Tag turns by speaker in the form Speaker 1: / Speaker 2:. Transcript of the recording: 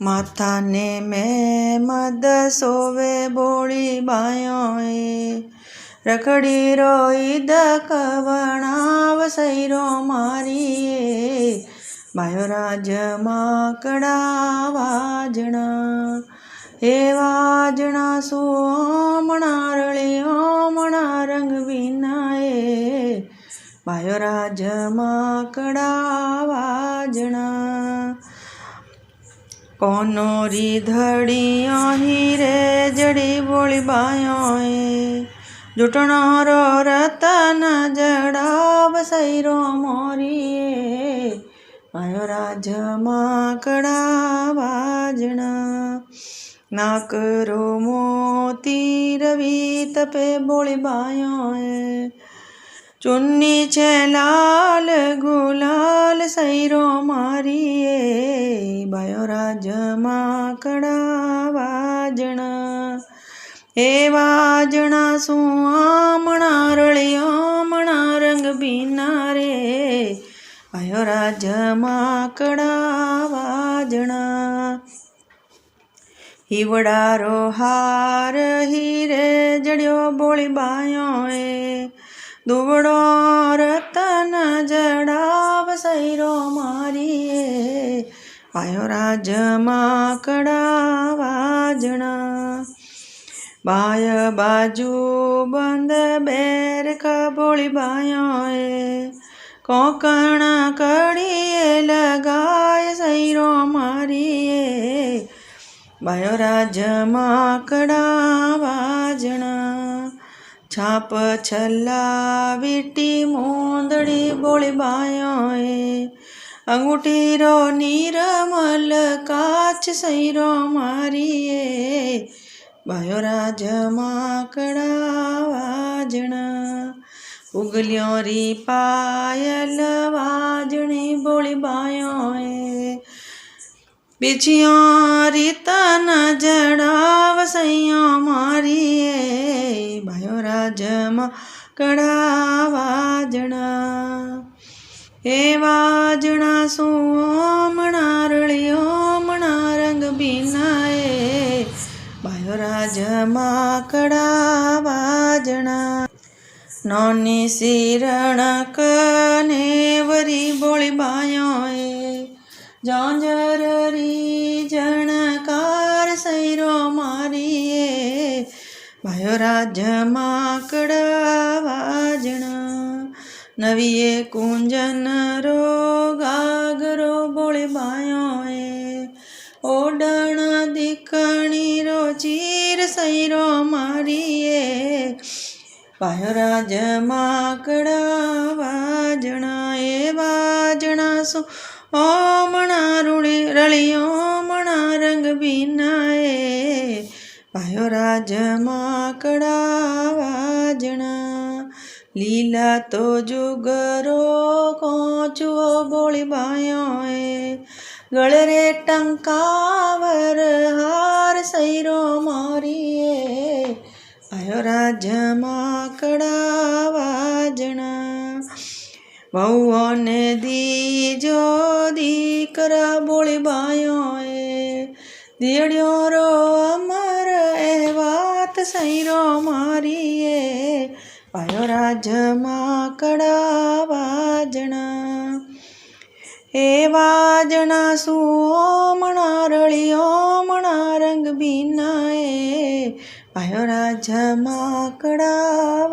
Speaker 1: માથાને મેં મદ સોવે બોળી બાયોએ રખડી રોઈ દકવણાવ સૈરો મારીએ બાયો રાજમાં કડા વાજણા હે વાજણા સુમણા રળિયોમણા રંગ વિનાએ બાયો રાજમાં કડા વાજણા કોનો રીધડી હીરે જડી બોળી બાયોએ જૂટણો રતન જડાવ સૈરો મોરીએ બાયો રાજમાં કડા વાજણા નાકરો મોતી રવિ તપે બોળી બાયોએ ચુન્ની છે લાલ ગુલાલ સૈરો મારીએ બાયો રાજમાં કડા વાજણા હે વાજણા સુમણા રળિયોમણા રંગ બીના રે બાયો રાજમાં કડા વાજણા હિવડારો હાર હીરે જડ્યો બોળી બાયોએ દુવડો રતન જડાવ સૈરો મારીએ બાયો રાજમાં કડા વાજણા બાય બાજુ બંધ બેર કબોળી બાયોએ કોકણ કડીએ લગાય સૈરો મારીએ બાયો રાજમાં કડા વાજણા છાપ છલ્લા વીટી મોંદડી બોળી બાયોએ અંગૂઠીરો નિરમલ કાચ સૈરો મારીએ બાયો રાજમાં કડા વાજણા ઉગલ્યો રી પાયલ વાજણી બોળી બાયોએ બીછિયો રીતન જડાવ સૈયો મારીએ બાયો રાજમાં કડા વાજણા હે વાજણા સુમણા રળિયોમણા રંગ બીનાએ બાયો રાજમાં કડા વાજણા નોની શિરણક ને વરી બોળી બાયોએ જાંજરી જણકાર સૈરો મારીએ બાયો રાજમાં કડા વાજણા નવીએ કુંજન રો ગાગરો બોળી બાયોએ ઓડણ દીકણી રો ચીર સૈરો મારીએ બાયો રાજમાં કડા વાજણા એ વાજણા સુ ઓમણા રળિયોમણા રંગ બીનાએ બાયો રાજમાં કડા વાજણા લીલા તો જુગરો કોચુઓ બોળી બાયોએ ગળરે ટંકાવર હાર સૈરો મારીએ બાયો રાજમાં કડા વાજણા વહુઓને દીજો દીકરા બોળી બાયોએ દીડ્યો રો અમર એ વાત સૈરો મારીએ બાયો રાજમાં કડા વાજણા હે વાજણા સુમણા રળિયોમણા રંગ બીનાએ બાયો રાજમાં કડા